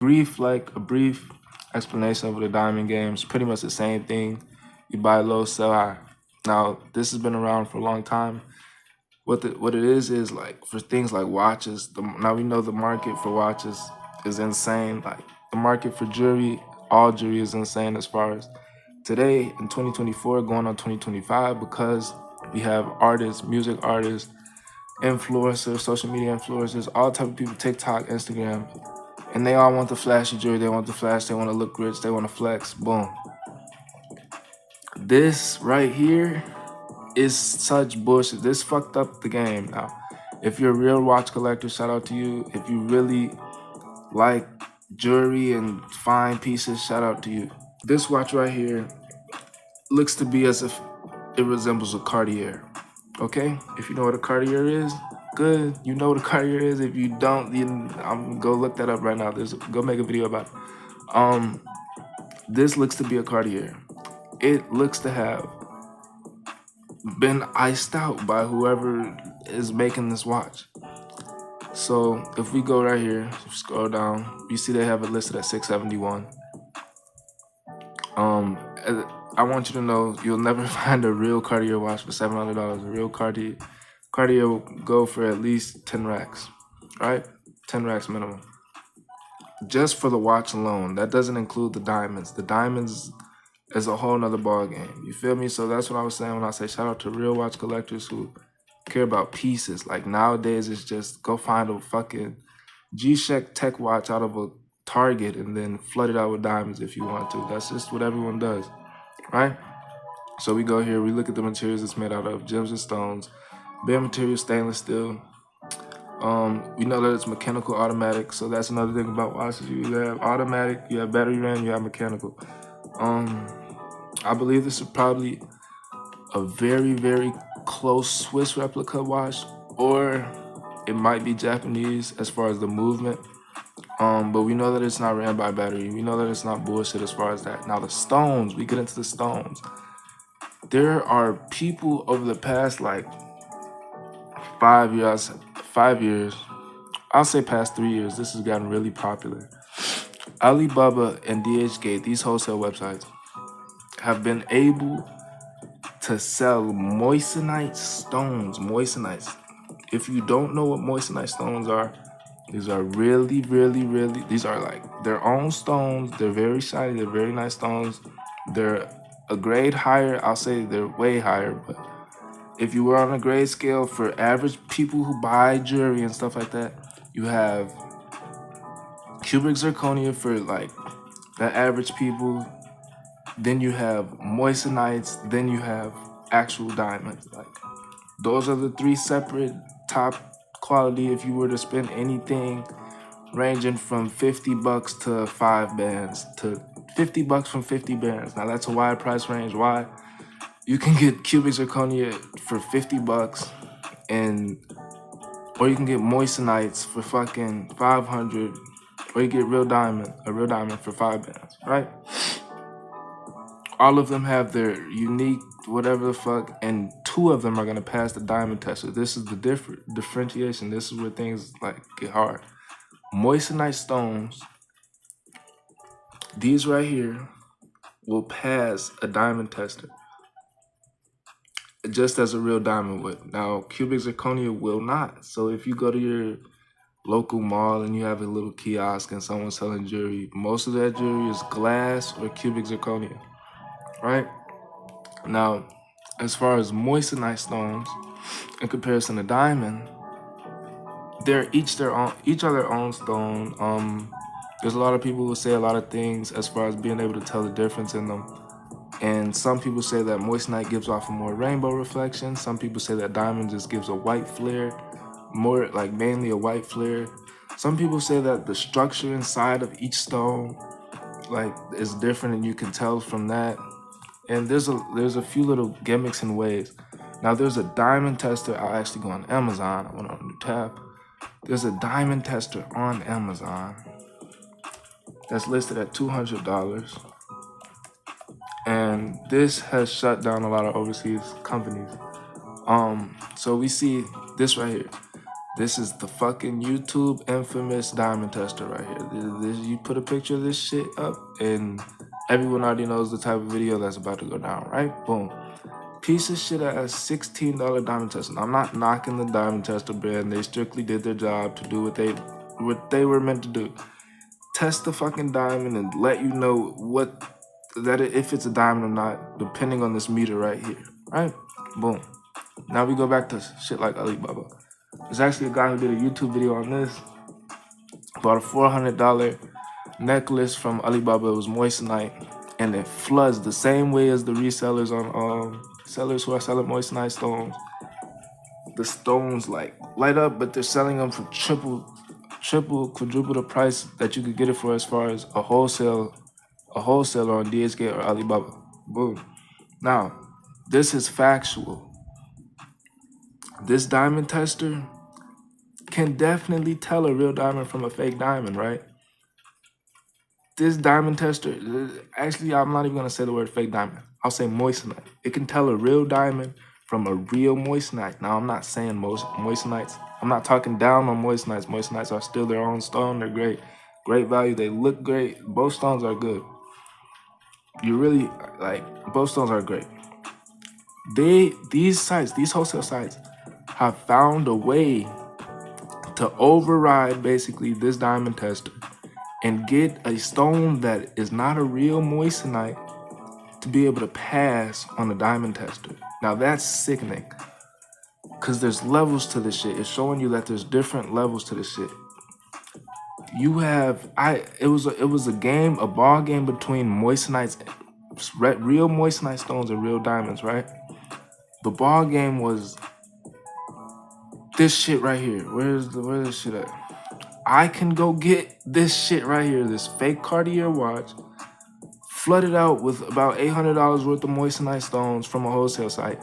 a brief explanation of the diamond game. It's pretty much the same thing. You buy low, sell high. Now, this has been around for a long time. What it is like for things like watches. Now we know the market for watches is insane. Like the market for jewelry, all jewelry is insane as far as today in 2024 going on 2025, because we have artists, music artists, influencers, social media influencers, all type of people, TikTok, Instagram, and they all want the flashy jewelry. They want the flash. They want to look rich. They want to flex. Boom. This right here is such bullshit. This fucked up the game. Now, if you're a real watch collector, shout out to you. If you really like jewelry and fine pieces, shout out to you. This watch right here looks to be as if it resembles a Cartier. Okay? If you know what a Cartier is, good. You know what a Cartier is. If you don't, I'm gonna go look that up right now. Go make a video about it. This looks to be a Cartier. It looks to have been iced out by whoever is making this watch. So if we go right here, scroll down, you see they have it listed at $671. I want you to know you'll never find a real Cartier watch for $700. A real Cartier will go for at least 10 racks, right? 10 racks minimum. Just for the watch alone. That doesn't include the diamonds. The diamonds is a whole nother ball game. You feel me? So that's what I was saying when I say shout out to real watch collectors who care about pieces. Like nowadays, it's just go find a fucking G-Shock tech watch out of a Target and then flood it out with diamonds if you want to. That's just what everyone does, right? So we go here, we look at the materials it's made out of, gems and stones, bare material, stainless steel. We know that it's mechanical, automatic. So that's another thing about watches. You have automatic, you have battery ran, you have mechanical. I believe this is probably a very, very close Swiss replica watch, or it might be Japanese as far as the movement. But we know that it's not ran by battery. We know that it's not bullshit as far as that. Now the stones, we get into the stones. There are people over the past like 5 years, I'll say past 3 years, this has gotten really popular. Alibaba and Dhgate, these wholesale websites, have been able to sell moissanite stones. Moissanites. If you don't know what moissanite stones are, these are really, these are like their own stones. They're very shiny. They're very nice stones. They're a grade higher. I'll say they're way higher. But if you were on a grade scale for average people who buy jewelry and stuff like that, you have cubic zirconia for like the average people. Then you have moissanites. Then you have actual diamonds. Like those are the three separate top quality. If you were to spend anything ranging from 50 bucks to 5 bands to 50 bucks from 50 bands. Now that's a wide price range. Why? You can get cubic zirconia for 50 bucks or you can get moissanites for fucking 500, or you get a real diamond for 5 bands, right? All of them have their unique whatever the fuck, and 2 of them are gonna pass the diamond tester. This is the differentiation. This is where things like get hard. Moissanite stones, these right here, will pass a diamond tester, just as a real diamond would. Now, cubic zirconia will not. So if you go to your local mall and you have a little kiosk and someone's selling jewelry, most of that jewelry is glass or cubic zirconia, right? Now, as far as moissanite stones, in comparison to diamond, they're each are their own stone. There's a lot of people who say a lot of things as far as being able to tell the difference in them. And some people say that moissanite gives off a more rainbow reflection. Some people say that diamond just gives a white flare, more like mainly a white flare. Some people say that the structure inside of each stone like is different and you can tell from that. And there's a few little gimmicks and ways. Now there's a diamond tester. I'll actually go on Amazon. I went on a new tab. There's a diamond tester on Amazon that's listed at $200. And this has shut down a lot of overseas companies. So we see this right here. This is the fucking YouTube infamous diamond tester right here. You put a picture of this shit up and everyone already knows the type of video that's about to go down, right? Boom. Piece of shit ass $16 diamond tester. I'm not knocking the diamond tester brand. They strictly did their job to do what they were meant to do. Test the fucking diamond and let you know if it's a diamond or not, depending on this meter right here, right? Boom. Now we go back to shit like Alibaba. There's actually a guy who did a YouTube video on this. Bought a $400 necklace from Alibaba. It was Moissanite, and it floods the same way as the resellers on sellers who are selling Moissanite stones. The stones like light up, but they're selling them for triple, quadruple the price that you could get it for as far as a wholesaler on Dhgate or Alibaba. Boom. Now, this is factual. This diamond tester can definitely tell a real diamond from a fake diamond, right? This diamond tester, actually, I'm not even going to say the word fake diamond. I'll say moissanite. It can tell a real diamond from a real moissanite. Now, I'm not saying most moissanites. I'm not talking down on moissanites. Moissanites are still their own stone. They're great. Great value. They look great. Both stones are good. Both stones are great. These wholesale sites, have found a way to override basically this diamond tester and get a stone that is not a real moissanite to be able to pass on a diamond tester. Now that's sickening, because there's levels to this shit. It's showing you that there's different levels to this shit. You have, it was a ball game between moissanites, real moissanite stones and real diamonds, right? The ball game was this shit right here. Where's this shit at? I can go get this shit right here, this fake Cartier watch, flooded out with about $800 worth of moissanite stones from a wholesale site,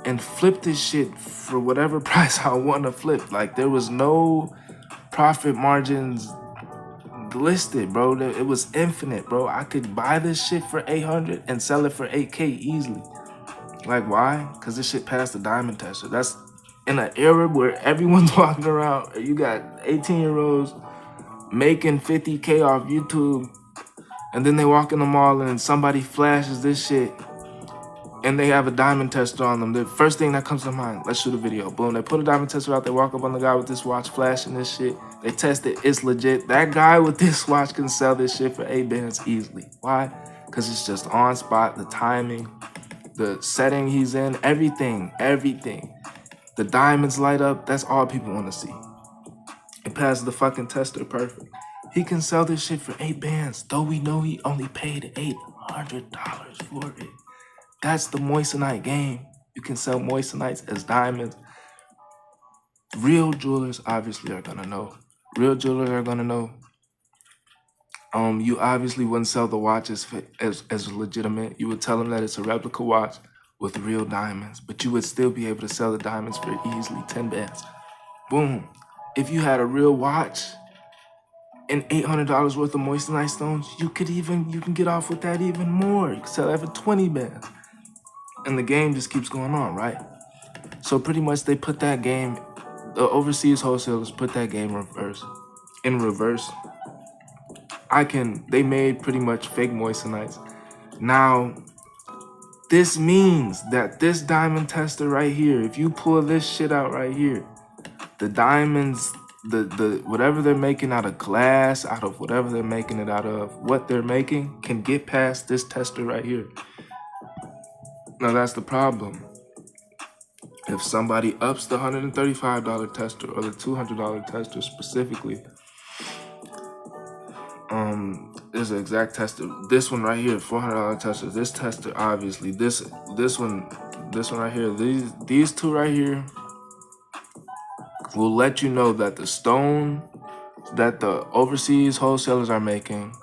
and flip this shit for whatever price I want to flip. Like, there was no profit margins listed, bro. It was infinite, bro. I could buy this shit for 800 and sell it for 8K easily. Like, why? Because this shit passed the diamond tester. That's in an era where everyone's walking around. You got 18-year-olds making 50K off YouTube, and then they walk in the mall and somebody flashes this shit and they have a diamond tester on them. The first thing that comes to mind, let's shoot a video. Boom, they put a diamond tester out, they walk up on the guy with this watch flashing this shit. They test it, it's legit. That guy with this watch can sell this shit for 8 bands easily. Why? Because it's just on spot, the timing, the setting he's in, everything. The diamonds light up, that's all people want to see. It passes the fucking tester perfect. He can sell this shit for 8 bands, though we know he only paid $800 for it. That's the moissanite game. You can sell moissanites as diamonds. Real jewelers obviously are gonna know. You obviously wouldn't sell the watch as legitimate. You would tell them that it's a replica watch with real diamonds, but you would still be able to sell the diamonds for easily 10 bands. Boom. If you had a real watch and $800 worth of moissanite stones, you can get off with that even more. You can sell that for 20 bands. And the game just keeps going on, right? So pretty much they put that game, the overseas wholesalers put that game in reverse. They made pretty much fake moissanites. Now, this means that this diamond tester right here, if you pull this shit out right here, the diamonds, the whatever they're making out of glass, out of whatever they're making it out of, what they're making can get past this tester right here. Now that's the problem. If somebody ups the $135 tester or the $200 tester specifically, there's an exact tester. This one right here, $400 tester. This tester, obviously, this one right here. These two right here will let you know that the stone that the overseas wholesalers are making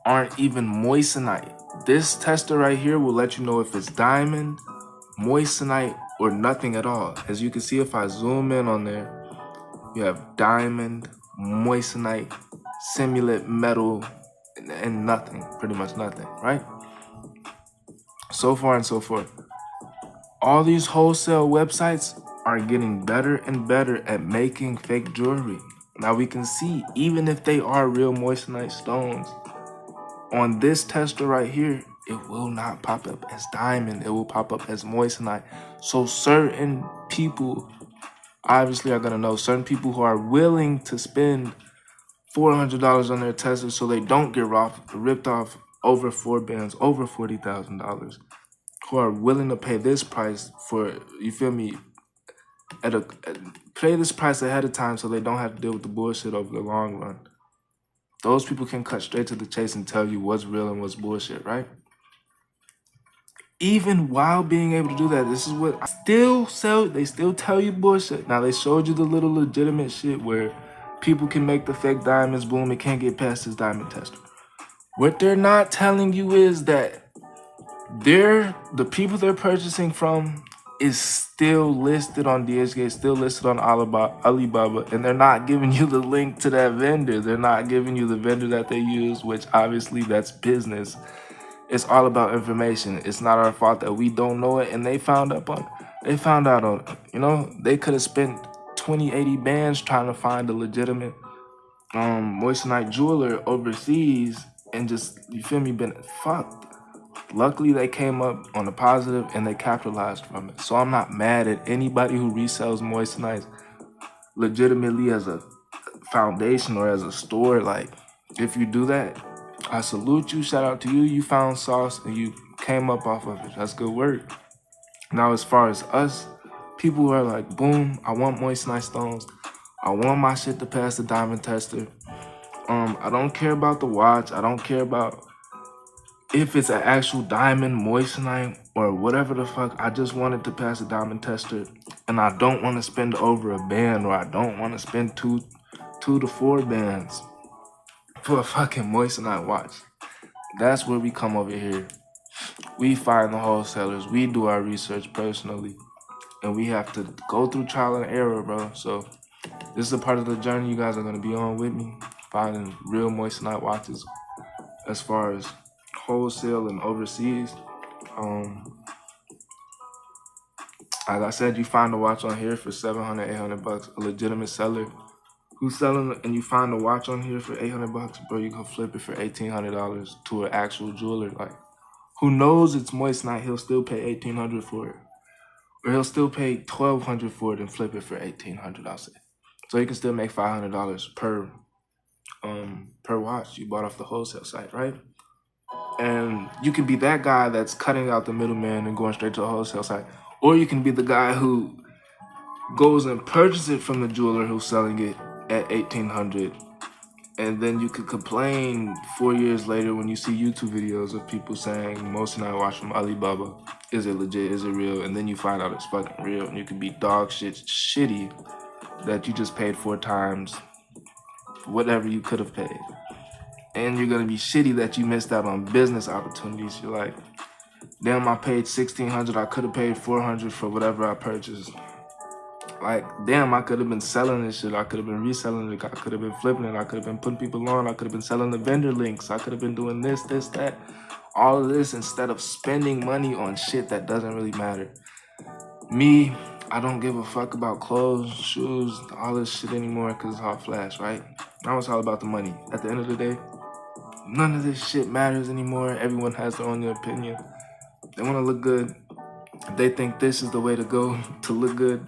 aren't even moissanite. This tester right here will let you know if it's diamond, moissanite, or nothing at all. As you can see, if I zoom in on there, you have diamond, moissanite, simulate metal, and nothing, pretty much nothing, right? So far and so forth. All these wholesale websites are getting better and better at making fake jewelry. Now we can see, even if they are real moissanite stones, on this tester right here, it will not pop up as diamond. It will pop up as moissanite. So certain people obviously are gonna know, certain people who are willing to spend $400 on their tester so they don't get ripped off over 4 bands, over $40,000, who are willing to pay this price for, you feel me, pay this price ahead of time so they don't have to deal with the bullshit over the long run. Those people can cut straight to the chase and tell you what's real and what's bullshit, right? Even while being able to do that, this is what I still sell. They still tell you bullshit. Now, they showed you the little legitimate shit where people can make the fake diamonds, boom, it can't get past this diamond tester. What they're not telling you is that the people they're purchasing from is still listed on Dhgate, still listed on Alibaba, and they're not giving you the link to that vendor. They're not giving you the vendor that they use, which obviously that's business. It's all about information. It's not our fault that we don't know it, and they found out on it. You know, they could have spent 20, 80 bands trying to find a legitimate moissanite jeweler overseas and just, you feel me, been fucked. Luckily, they came up on the positive and they capitalized from it. So I'm not mad at anybody who resells moissanite legitimately as a foundation or as a store. Like, if you do that, I salute you. Shout out to you. You found sauce and you came up off of it. That's good work. Now, as far as us, people who are like, boom, I want moissanite stones. I want my shit to pass the diamond tester. I don't care about the watch. I don't care about if it's an actual diamond, moissanite, or whatever the fuck. I just want it to pass the diamond tester. And I don't want to spend over a band, or I don't want to spend two to 4 bands for a fucking moissanite watch. That's where we come over here. We find the wholesalers. We do our research personally. And we have to go through trial and error, bro. So this is a part of the journey you guys are going to be on with me. Finding real moissanite watches as far as wholesale and overseas. Like I said, you find a watch on here for 700, 800 bucks. A legitimate seller who's selling, and you find a watch on here for 800 bucks, bro, you can flip it for $1,800 to an actual jeweler. Like, who knows it's moissanite, he'll still pay $1,800 for it. Or he'll still pay $1,200 for it and flip it for $1,800, I'll say. So you can still make $500 per watch you bought off the wholesale site, right? And you can be that guy that's cutting out the middleman and going straight to the wholesale site. Or you can be the guy who goes and purchases it from the jeweler who's selling it at $1,800. And then you could complain 4 years later when you see YouTube videos of people saying, moissanite watch from Alibaba. Is it legit? Is it real? And then you find out it's fucking real. And you could be dog shit shitty that you just paid 4 times whatever you could have paid. And you're gonna be shitty that you missed out on business opportunities. You're like, damn, I paid $1,600. I could have paid $400 for whatever I purchased. Like, damn, I could have been selling this shit. I could have been reselling it. I could have been flipping it. I could have been putting people on. I could have been selling the vendor links. I could have been doing this, that. All of this instead of spending money on shit that doesn't really matter. Me, I don't give a fuck about clothes, shoes, all this shit anymore because it's all flash, right? Now it's all about the money. At the end of the day, none of this shit matters anymore. Everyone has their own opinion. They want to look good. They think this is the way to go to look good.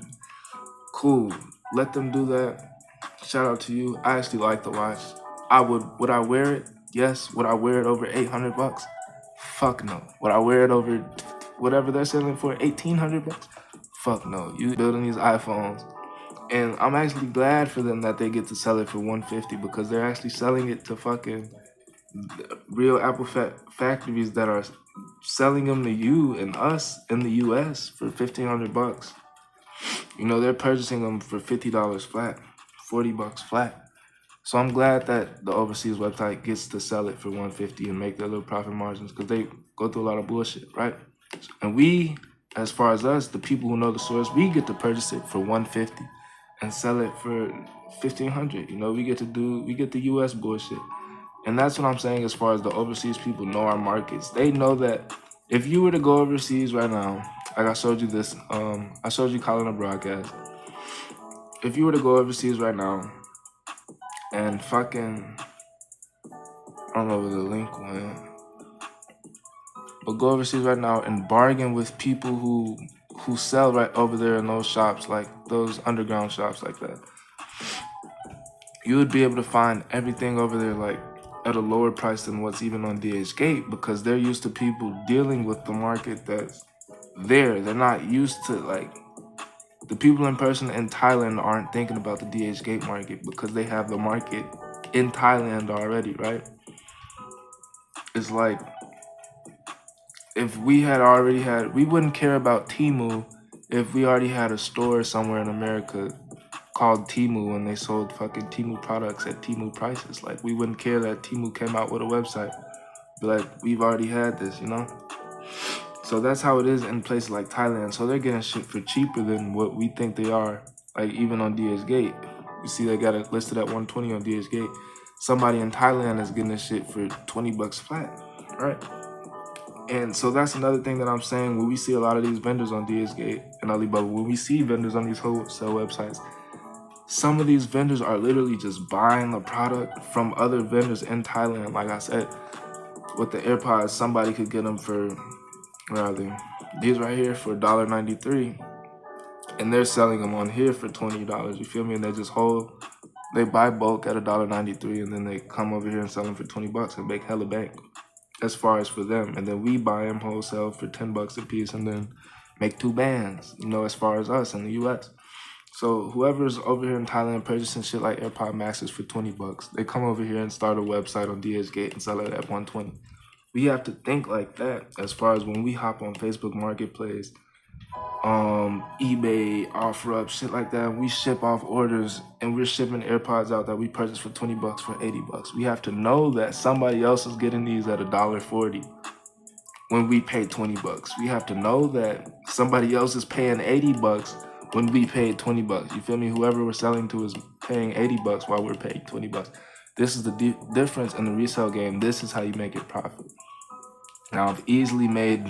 Cool. Let them do that. Shout out to you. I actually like the watch. Would I wear it? Yes. Would I wear it over 800 bucks? Fuck no. Would I wear it over whatever they're selling for, 1,800 bucks? Fuck no. You building these iPhones. And I'm actually glad for them that they get to sell it for 150 because they're actually selling it to fucking real Apple factories that are selling them to you and us in the US for 1,500 bucks. You know, they're purchasing them for $50 flat, 40 bucks flat. So I'm glad that the overseas website gets to sell it for 150 and make their little profit margins because they go through a lot of bullshit, right? And we, as far as us, the people who know the source, we get to purchase it for 150 and sell it for 1,500. You know, we get the US bullshit. And that's what I'm saying as far as the overseas people know our markets. They know that if you were to go overseas right now, Like I showed you this, I showed you calling a broadcast. If you were to go overseas right now and fucking, I don't know where the link went, but go overseas right now and bargain with people who sell right over there in those shops, like those underground shops like that. You would be able to find everything over there like at a lower price than what's even on Dhgate, because they're used to people dealing with the market that's there. They're not used to, like, the people in person in Thailand aren't thinking about the Dhgate market because they have the market in Thailand already, right? It's like, if we had already had, we wouldn't care about Temu if we already had a store somewhere in America called Temu and they sold fucking Temu products at Temu prices. Like, we wouldn't care that Temu came out with a website. But like, we've already had this, you know? So that's how it is in places like Thailand. So they're getting shit for cheaper than what we think they are. Like, even on Dhgate, you see they got it listed at 120 on Dhgate. Somebody in Thailand is getting this shit for 20 bucks flat, right? And so that's another thing that I'm saying. When we see a lot of these vendors on Dhgate and Alibaba, when we see vendors on these wholesale websites, some of these vendors are literally just buying the product from other vendors in Thailand. Like I said, with the Airpods, somebody could get them for, where are they? These right here for $1.93, and they're selling them on here for $20. You feel me? And they just they buy bulk at $1.93, and then they come over here and sell them for 20 bucks and make hella bank, as far as for them. And then we buy them wholesale for 10 bucks a piece and then make 2 bands, you know, as far as us in the US. So whoever's over here in Thailand purchasing shit like AirPod Maxes for 20 bucks, they come over here and start a website on Dhgate and sell it at 120. We have to think like that as far as when we hop on Facebook Marketplace, eBay, OfferUp, shit like that. We ship off orders and we're shipping AirPods out that we purchased for 20 bucks for 80 bucks. We have to know that somebody else is getting these at $1.40 when we pay 20 bucks. We have to know that somebody else is paying 80 bucks when we paid 20 bucks. You feel me? Whoever we're selling to is paying 80 bucks while we're paying 20 bucks. This is the difference in the resale game. This is how you make it profit. Now, I've easily made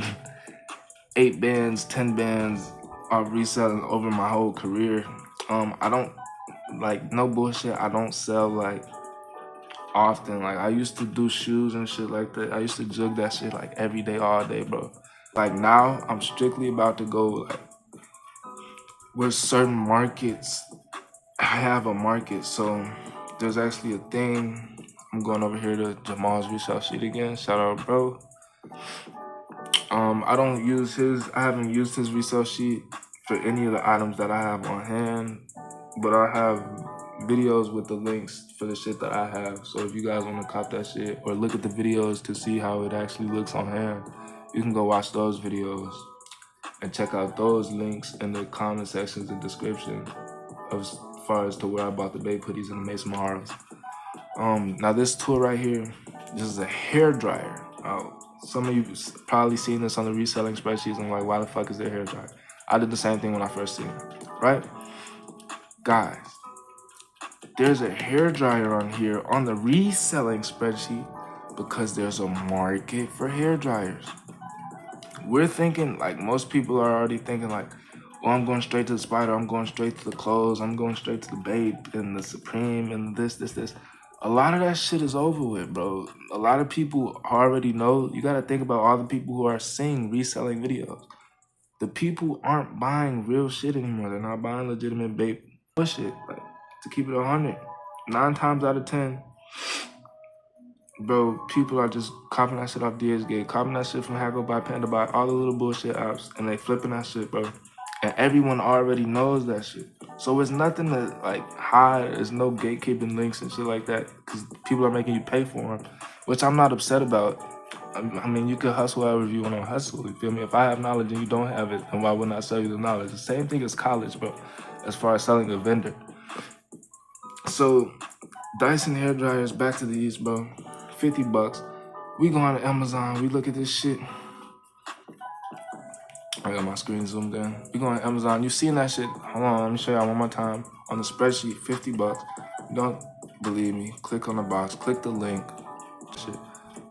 8 bands, 10 bands of reselling over my whole career. I don't, like, no bullshit, I don't sell, like, often. Like, I used to do shoes and shit like that. I used to jug that shit, like, every day, all day, bro. Like, now, I'm strictly about to go, like, with certain markets. I have a market, so there's actually a thing. I'm going over here to Jamal's resale sheet again. Shout out, bro. I haven't used his resale sheet for any of the items that I have on hand, but I have videos with the links for the shit that I have. So if you guys want to cop that shit or look at the videos to see how it actually looks on hand, you can go watch those videos and check out those links in the comment sections and description as far as to where I bought the Babe hoodies and the Mason Maharas. Now this tool right here, this is a hair dryer. Some of you probably seen this on the reselling spreadsheets and like, why the fuck is there a hair dryer? I did the same thing when I first seen it, right? Guys, there's a hair dryer on here on the reselling spreadsheet because there's a market for hair dryers. We're thinking, like, most people are already thinking like, well, I'm going straight to the Spider, I'm going straight to the clothes, I'm going straight to the Babe and the Supreme and this. A lot of that shit is over with, bro. A lot of people already know. You gotta think about all the people who are seeing reselling videos. The people aren't buying real shit anymore. They're not buying legitimate Babe bullshit. Like, to keep it 100, 9 times out of 10, bro, people are just copying that shit off Dhgate, copying that shit from Haggle by Panda by all the little bullshit apps, and they flipping that shit, bro. And everyone already knows that shit. So it's nothing to, like, hide. There's no gatekeeping links and shit like that because people are making you pay for them, which I'm not upset about. I mean, you can hustle however you want to hustle, you feel me? If I have knowledge and you don't have it, then why wouldn't I sell you the knowledge? The same thing as college, bro, as far as selling a vendor. So, Dyson hair dryers, back to these, bro. 50 bucks. We go on Amazon, we look at this shit. I got my screen zoomed in. We go on Amazon. You seen that shit? Hold on, let me show y'all one more time. On the spreadsheet, 50 bucks. Don't believe me. Click on the box. Click the link. Shit.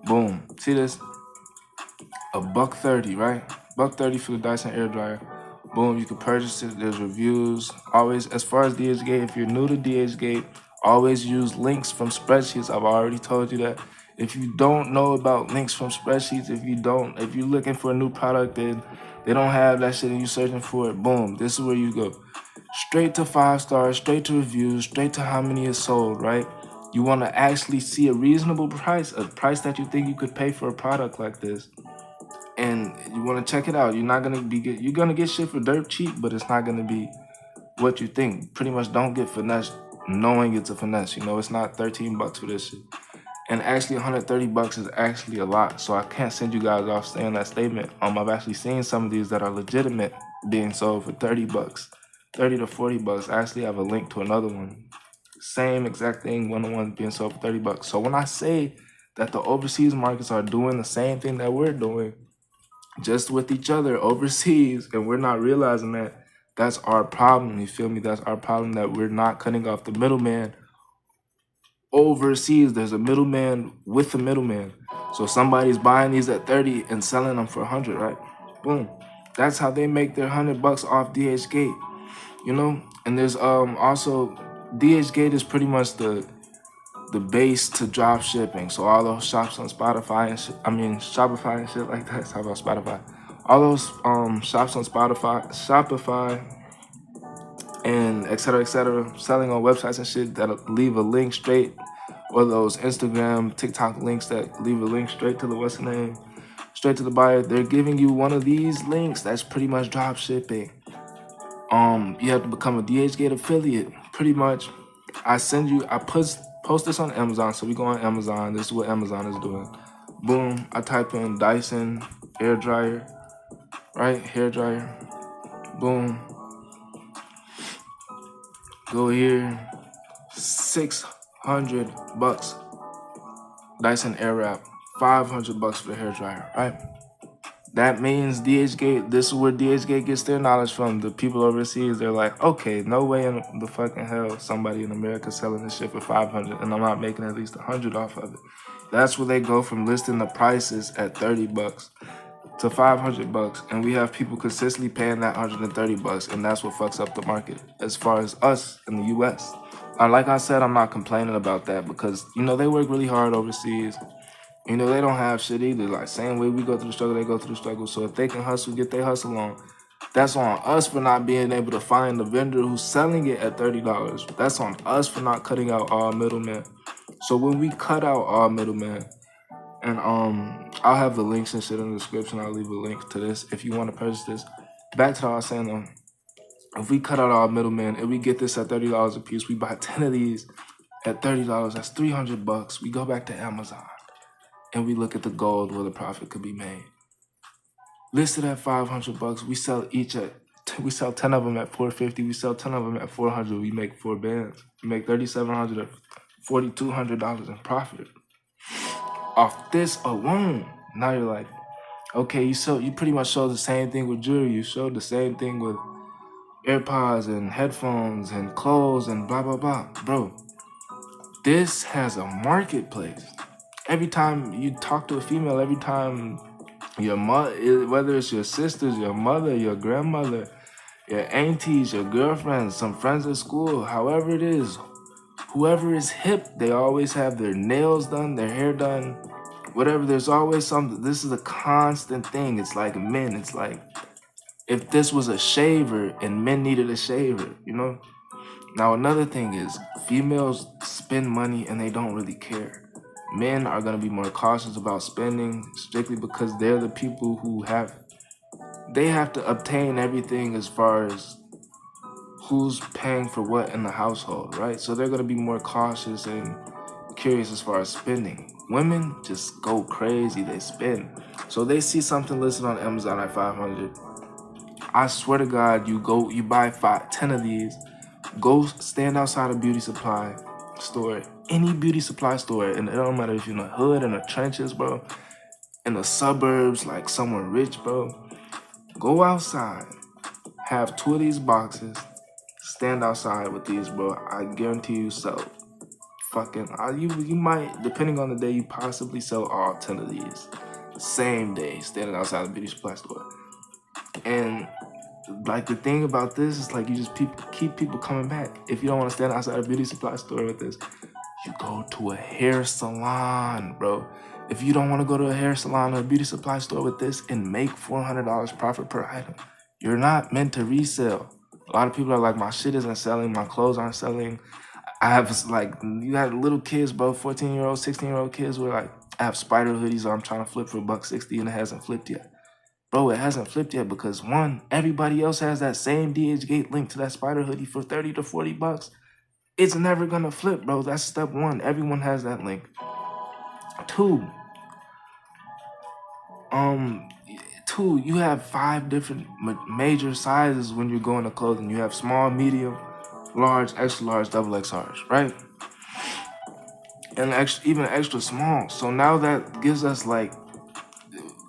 Boom. See this? $1.30, right? $130 for the Dyson air dryer. Boom, you can purchase it. There's reviews. Always, as far as Dhgate, if you're new to Dhgate, always use links from spreadsheets. I've already told you that. If you don't know about links from spreadsheets, if you're looking for a new product and they don't have that shit and you searching for it, boom, this is where you go. Straight to 5 stars, straight to reviews, straight to how many is sold, right? You want to actually see a reasonable price, a price that you think you could pay for a product like this. And you want to check it out. You're gonna get shit for dirt cheap, but it's not gonna be what you think. Pretty much don't get finesse knowing it's a finesse. You know, it's not 13 bucks for this shit. And actually 130 bucks is actually a lot. So I can't send you guys off saying that statement. I've actually seen some of these that are legitimate being sold for 30 bucks, 30 to 40 bucks. I actually have a link to another one. Same exact thing, one-on-one being sold for 30 bucks. So when I say that the overseas markets are doing the same thing that we're doing, just with each other overseas, and we're not realizing that, that's our problem. You feel me? That's our problem, that we're not cutting off the middleman. Overseas, there's a middleman with the middleman. So somebody's buying these at 30 and selling them for 100, right? Boom. That's how they make their 100 bucks off Dhgate, you know? And there's also, Dhgate is pretty much the base to drop shipping. So all those shops on Spotify and Shopify and shit like that. How about Spotify? All those shops on Shopify, and et cetera, selling on websites and shit that leave a link straight, or those Instagram, TikTok links that leave a link straight to the straight to the buyer. They're giving you one of these links that's pretty much drop shipping. You have to become a Dhgate affiliate. Pretty much, I post this on Amazon. So we go on Amazon. This is what Amazon is doing. Boom, I type in Dyson air dryer, right? Hair dryer. Boom. Go here. 600 bucks. Dyson Airwrap. 500 bucks for the hair dryer, right? That means Dhgate, this is where Dhgate gets their knowledge from. The people overseas, they're like, okay, no way in the fucking hell somebody in America selling this shit for 500 and I'm not making at least 100 off of it. That's where they go from listing the prices at 30 bucks to 500 bucks. And we have people consistently paying that 130 bucks. And that's what fucks up the market as far as us in the US. Like I said, I'm not complaining about that because, you know, they work really hard overseas. You know, they don't have shit either. Like, same way we go through the struggle, they go through the struggle. So if they can hustle, get their hustle on. That's on us for not being able to find the vendor who's selling it at $30. That's on us for not cutting out all middlemen. So when we cut out all middlemen, and I'll have the links and shit in the description. I'll leave a link to this if you want to purchase this. Back to what I was saying though. If we cut out all middlemen and we get this at $30 a piece, we buy 10 of these at $30. That's 300 bucks. We go back to Amazon. And we look at the gold where the profit could be made. Listed at 500 bucks, we sell 10 of them at 450. We sell 10 of them at 400. We make 4 bands. We make $3,700 or $4,200 in profit off this alone. Now you're like, okay, you pretty much showed the same thing with jewelry. You showed the same thing with Airpods and headphones and clothes and blah blah blah, bro. This has a marketplace. Every time you talk to a female, every time your mother, whether it's your sisters, your mother, your grandmother, your aunties, your girlfriends, some friends at school, however it is, whoever is hip, they always have their nails done, their hair done, whatever. There's always something. This is a constant thing. It's like men. It's like if this was a shaver and men needed a shaver, you know? Now, another thing is females spend money and they don't really care. Men are going to be more cautious about spending strictly because they're the people who have to obtain everything as far as who's paying for what in the household, right? So they're going to be more cautious and curious as far as spending. Women just go crazy. They spend. So they see something listed on Amazon at 500. I swear to God, you buy 10 of these, go stand outside a beauty supply store, any beauty supply store, and it don't matter if you're in the hood, in the trenches, bro, in the suburbs, like somewhere rich, bro. Go outside, have 2 of these boxes, stand outside with these, bro. I guarantee you sell you might, depending on the day, you possibly sell all 10 of these same day, standing outside the beauty supply store. And like the thing about this is like you just keep people coming back. If you don't want to stand outside a beauty supply store with this, you go to a hair salon, bro. If you don't want to go to a hair salon or a beauty supply store with this and make $400 profit per item, you're not meant to resell. A lot of people are like, my shit isn't selling, my clothes aren't selling. I have like, you got little kids, bro, 14-year-old, 16-year-old kids who are like, I have spider hoodies I'm trying to flip for $160 and it hasn't flipped yet. Bro, it hasn't flipped yet because one, everybody else has that same Dhgate link to that spider hoodie for 30 to 40 bucks. It's never gonna flip, bro. That's step one. Everyone has that link. Two, um, you have 5 different major sizes when you're going to clothing. You have small, medium, large, extra large, double XRs, right? And even extra small. So now that gives us like,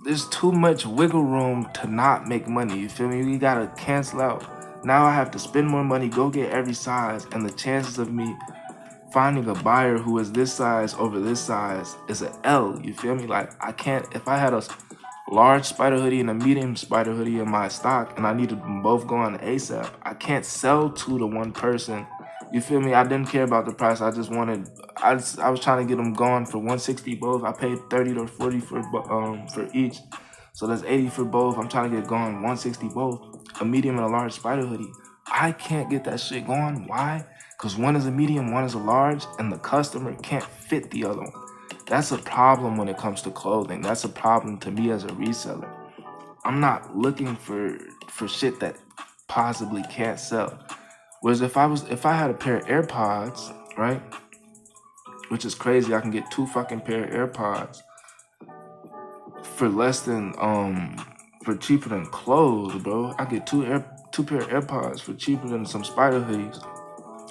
there's too much wiggle room to not make money. You feel me? We gotta cancel out. Now I have to spend more money, go get every size, and the chances of me finding a buyer who is this size over this size is an L. You feel me? Like I can't, if I had a large spider hoodie and a medium spider hoodie in my stock and I needed them both going ASAP, I can't sell 2 to 1 person. You feel me? I didn't care about the price. I just wanted, I was trying to get them gone for 160 both. I paid 30 to 40 for each. So that's 80 for both. I'm trying to get gone 160 both. A medium and a large spider hoodie. I can't get that shit going. Why? Because one is a medium, one is a large, and the customer can't fit the other one. That's a problem when it comes to clothing. That's a problem to me as a reseller. I'm not looking for shit that possibly can't sell. Whereas if I had a pair of AirPods, right? Which is crazy, I can get 2 fucking pair of AirPods for less than for cheaper than clothes, bro. I get 2 pair of AirPods for cheaper than some spider hoodies,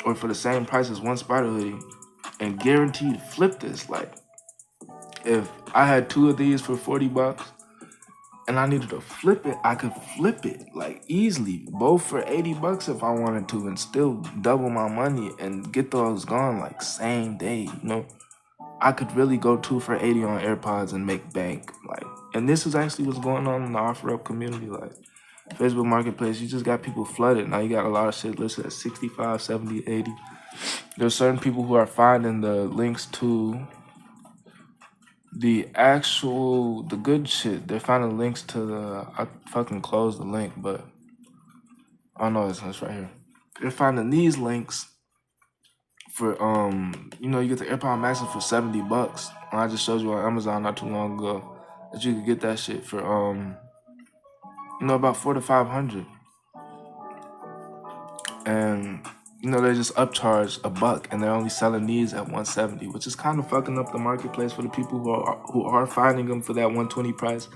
or for the same price as one spider hoodie, and guaranteed flip this. Like, if I had 2 of these for 40 bucks and I needed to flip it, I could flip it like easily, both for 80 bucks if I wanted to, and still double my money and get those gone like same day, you know? I could really go 2 for 80 on AirPods and make bank. Like, and this is actually what's going on in the OfferUp community. Like, Facebook Marketplace, you just got people flooded. Now you got a lot of shit listed at 65, 70, 80. There's certain people who are finding the links to the good shit. They're finding links to I fucking closed the link, but oh no, it's right here. They're finding these links for you know, you get the AirPod Maxes for 70 bucks. And I just showed you on Amazon not too long ago that you could get that shit for you know, about 400 to 500. And you know, they just upcharge $1 and they're only selling these at 170, which is kind of fucking up the marketplace for the people who are finding them for that 120 price,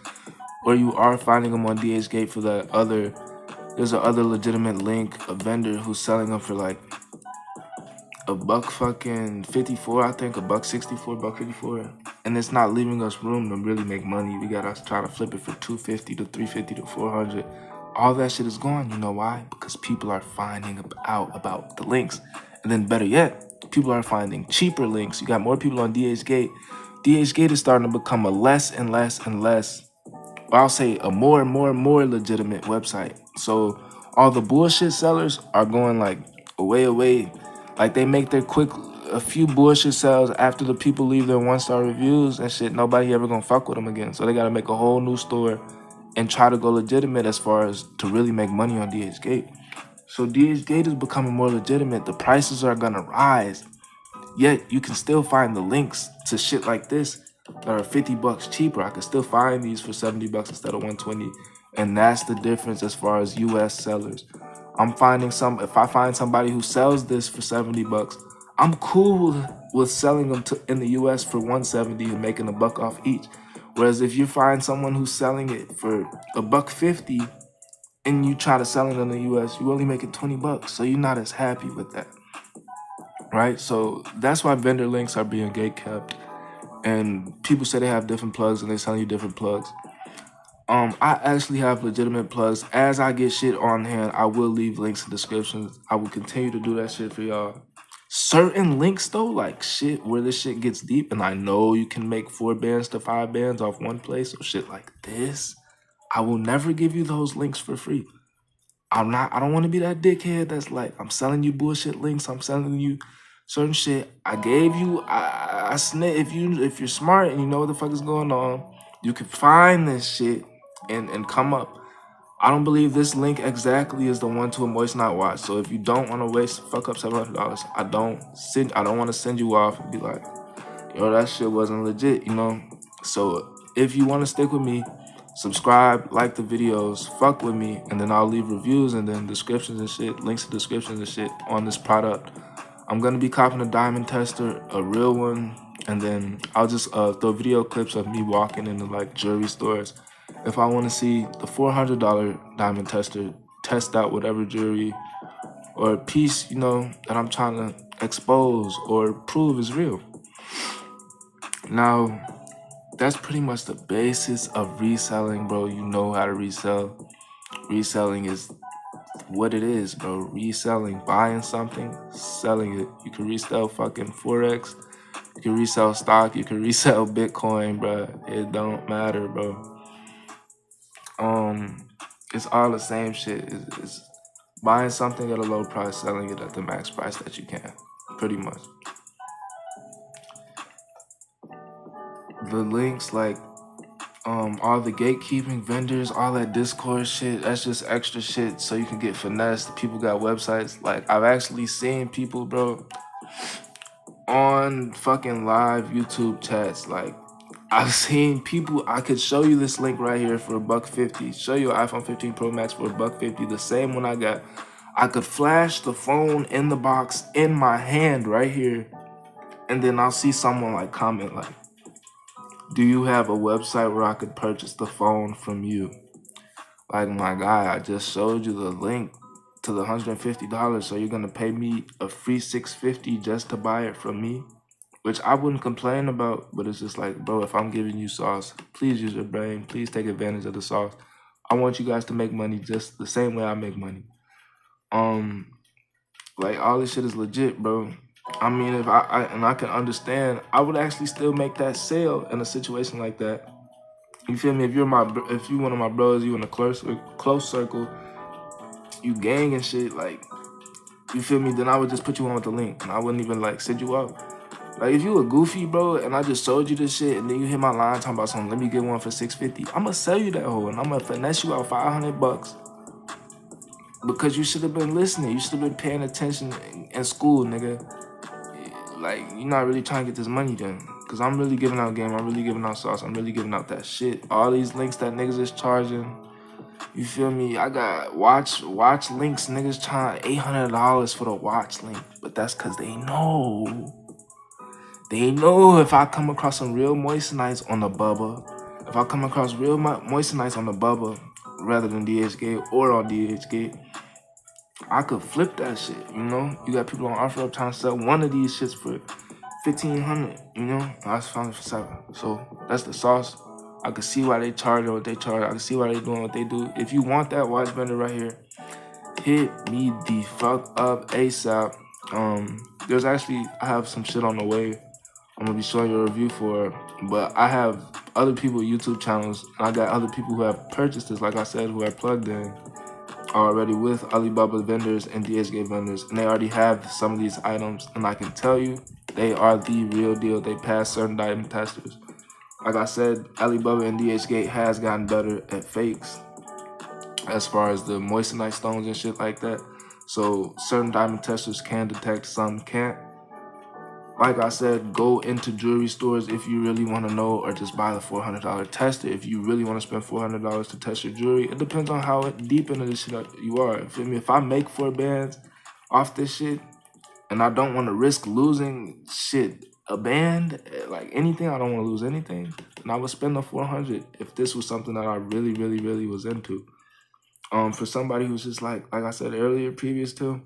or you are finding them on Dhgate for that other. There's a other legitimate link, a vendor who's selling them for like $1.54, I think, $1.64, $1.54, and it's not leaving us room to really make money. We gotta try to flip it for $250 to $350 to $400. All that shit is gone. You know why? Because people are finding out about the links, and then better yet, people are finding cheaper links. You got more people on Dhgate. Dhgate is starting to become a less and less and less, I'll say a more and more legitimate website. So all the bullshit sellers are going like away. Like they make their a few bullshit sales after the people leave their 1-star reviews and shit. Nobody ever gonna fuck with them again. So they gotta make a whole new store and try to go legitimate as far as to really make money on Dhgate. So Dhgate is becoming more legitimate. The prices are gonna rise. Yet you can still find the links to shit like this that are 50 bucks cheaper. I can still find these for 70 bucks instead of 120. And that's the difference as far as US sellers. I'm finding if I find somebody who sells this for 70 bucks, I'm cool with selling them in the US for 170 and making $1 off each. Whereas if you find someone who's selling it for $1.50 and you try to sell it in the US, you only make it 20 bucks. So you're not as happy with that. Right? So that's why vendor links are being gate kept. And people say they have different plugs and they're selling you different plugs. I actually have legitimate plugs. As I get shit on hand, I will leave links in descriptions. I will continue to do that shit for y'all. Certain links though, like shit where this shit gets deep, and I know you can make 4 bands to 5 bands off one place or shit like this. I will never give you those links for free. I don't want to be that dickhead that's like, I'm selling you bullshit links. I'm selling you certain shit. I gave you, I snit. If you're smart and you know what the fuck is going on, you can find this shit and come up. I don't believe this link exactly is the one to a Moissanite watch. So if you don't want to waste fuck up $700, I don't want to send you off and be like, yo, that shit wasn't legit, you know? So if you want to stick with me, subscribe, like the videos, fuck with me, and then I'll leave reviews and then descriptions and shit, links to descriptions and shit on this product. I'm going to be copping a diamond tester, a real one, and then I'll just throw video clips of me walking into like jewelry stores. If I want to see the $400 diamond tester, test out whatever jewelry or piece, you know, that I'm trying to expose or prove is real. Now, that's pretty much the basis of reselling, bro. You know how to resell. Reselling is what it is, bro. Reselling, buying something, selling it. You can resell fucking Forex. You can resell stock. You can resell Bitcoin, bro. It don't matter, bro. It's all the same shit. It's buying something at a low price, selling it at the max price that you can, pretty much. The links, like all the gatekeeping vendors, all that Discord shit, that's just extra shit so you can get finessed. People got websites. Like, I've actually seen people, bro, on fucking live YouTube chats. Like, I've seen people, I could show you this link right here for $150. Show you an iPhone 15 Pro Max for $150. The same one I got. I could flash the phone in the box in my hand right here. And then I'll see someone like comment like, do you have a website where I could purchase the phone from you? Like, my guy, I just showed you the link to the $150. So you're going to pay me a free $650 just to buy it from me? Which I wouldn't complain about, but it's just like, bro, if I'm giving you sauce, please use your brain. Please take advantage of the sauce. I want you guys to make money just the same way I make money. Like, all this shit is legit, bro. I mean, if I can understand, I would actually still make that sale in a situation like that. You feel me? If you one of my bros, you in a close circle, you gang and shit, like, you feel me? Then I would just put you on with the link, and I wouldn't even like send you up. Like, if you a goofy, bro, and I just showed you this shit, and then you hit my line talking about something, let me get one for $650. I'm gonna sell you that hoe, and I'm gonna finesse you out $500 because you should have been listening. You should have been paying attention in school, nigga. Like, you're not really trying to get this money then. Because I'm really giving out game. I'm really giving out sauce. I'm really giving out that shit. All these links that niggas is charging. You feel me? I got watch links. Niggas trying $800 for the watch link. But that's because they know. They know if I come across some real Moissanites on the Bubba. If I come across real Moissanites on the Bubba rather than Dhgate or on Dhgate, I could flip that shit, you know? You got people on OfferUp trying to sell one of these shits for $1,500, you know? I found it for $7. So that's the sauce. I could see why they charge what they charge. I can see why they doing what they do. If you want that watch vendor right here, hit me the fuck up ASAP. There's actually, I have some shit on the way I'm gonna be showing you a review for it, but I have other people YouTube channels, and I got other people who have purchased this, like I said, who have plugged in already with Alibaba vendors and Dhgate vendors, and they already have some of these items, and I can tell you they are the real deal. They pass certain diamond testers. Like I said, Alibaba and Dhgate has gotten better at fakes as far as the moissanite stones and shit like that. So certain diamond testers can detect, some can't. Like I said, go into jewelry stores if you really want to know, or just buy the $400 tester if you really want to spend $400 to test your jewelry. It depends on how deep into this shit you are. Feel me? If I make 4 bands off this shit and I don't want to risk losing shit, a band, like anything, I don't want to lose anything, and I would spend the $400 if this was something that I really, really, really was into. For somebody who's just like I said earlier, previous to,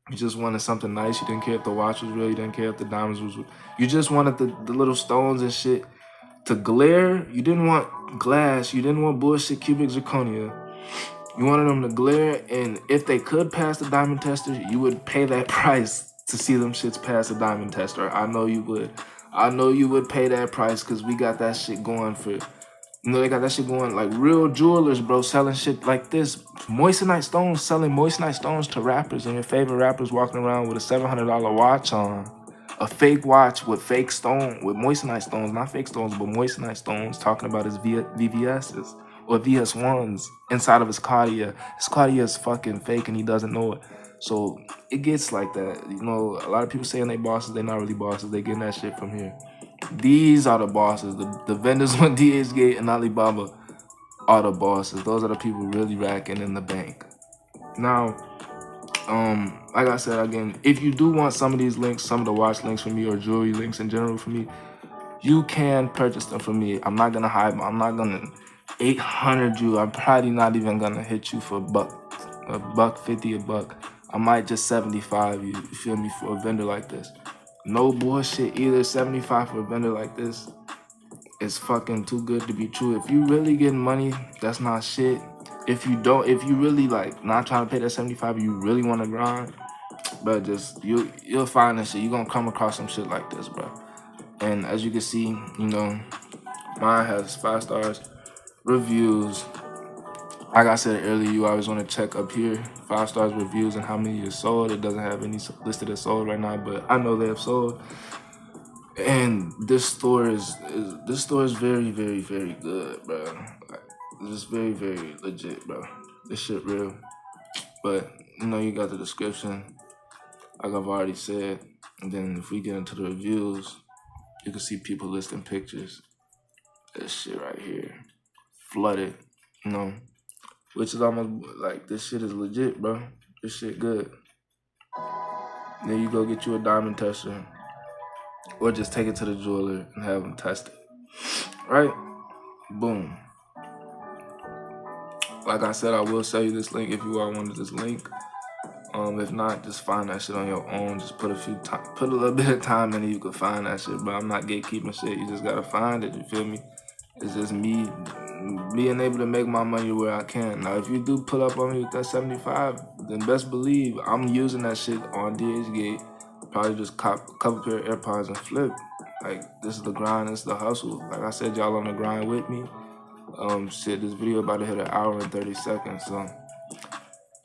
you just wanted something nice. You didn't care if the watch was real. You didn't care if the diamonds was real. You just wanted the little stones and shit to glare. You didn't want glass. You didn't want bullshit cubic zirconia. You wanted them to glare, and if they could pass the diamond tester, you would pay that price to see them shits pass the diamond tester. I know you would. I know you would pay that price because we got that shit going for You know, they got that shit going, like real jewelers, bro, selling shit like this. Moissanite stones, selling moissanite stones to rappers, and your favorite rappers walking around with a $700 watch on. A fake watch with fake stone, with moissanite stones, not fake stones, but moissanite stones, talking about his VVS's or VS1s inside of his Cartier. His Cartier is fucking fake and he doesn't know it. So it gets like that. You know, a lot of people saying they bosses, they not really bosses. They getting that shit from here. These are the bosses. The vendors on Dhgate and Alibaba are the bosses. Those are the people really racking in the bank. Now, like I said again, if you do want some of these links, some of the watch links from me or jewelry links in general from me, you can purchase them from me. I'm not gonna hide. I'm not gonna 800 you. I'm probably not even gonna hit you for a buck 50 a buck. I might just 75 you feel me, for a vendor like this. No bullshit either. 75 for a vendor like this is fucking too good to be true. If you really getting money, that's not shit. If you really like not trying to pay that 75, you really want to grind, but just you'll find that shit. You're gonna come across some shit like this, bro. And as you can see, you know, mine has 5 stars, reviews. Like I said earlier, you always want to check up here, 5 stars, reviews, and how many you sold. It doesn't have any listed as sold right now, but I know they have sold. And this store is very, very, very good, bro. Like, it's very, very legit, bro. This shit real. But you know, you got the description, like I've already said. And then if we get into the reviews, you can see people listing pictures. This shit right here, flooded, you know, which is almost like this shit is legit, bro. This shit good. Then you go get you a diamond tester, or just take it to the jeweler and have them test it. Right? Boom. Like I said, I will sell you this link if you all wanted this link. If not, just find that shit on your own. Just put a little bit of time in it, you can find that shit. But I'm not gatekeeping shit. You just gotta find it. You feel me? It's just me being able to make my money where I can. Now, if you do pull up on me with that 75, then best believe I'm using that shit on Dhgate. Probably just cop a couple pair of Airpods and flip. Like, this is the grind, this is the hustle. Like I said, y'all on the grind with me. Shit, this video about to hit 1 hour and 30 seconds. So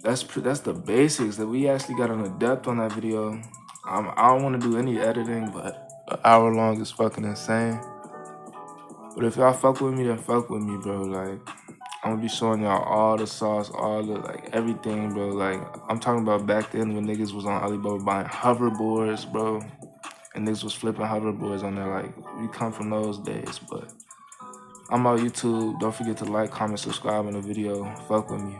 that's the basics. That we actually got on a depth on that video. I don't want to do any editing, but 1 hour long is fucking insane. But if y'all fuck with me, then fuck with me, bro. Like, I'm gonna be showing y'all all the sauce, all the, like, everything, bro. Like, I'm talking about back then when niggas was on Alibaba buying hoverboards, bro. And niggas was flipping hoverboards on there. Like, we come from those days, but I'm on YouTube. Don't forget to like, comment, subscribe on the video. Fuck with me.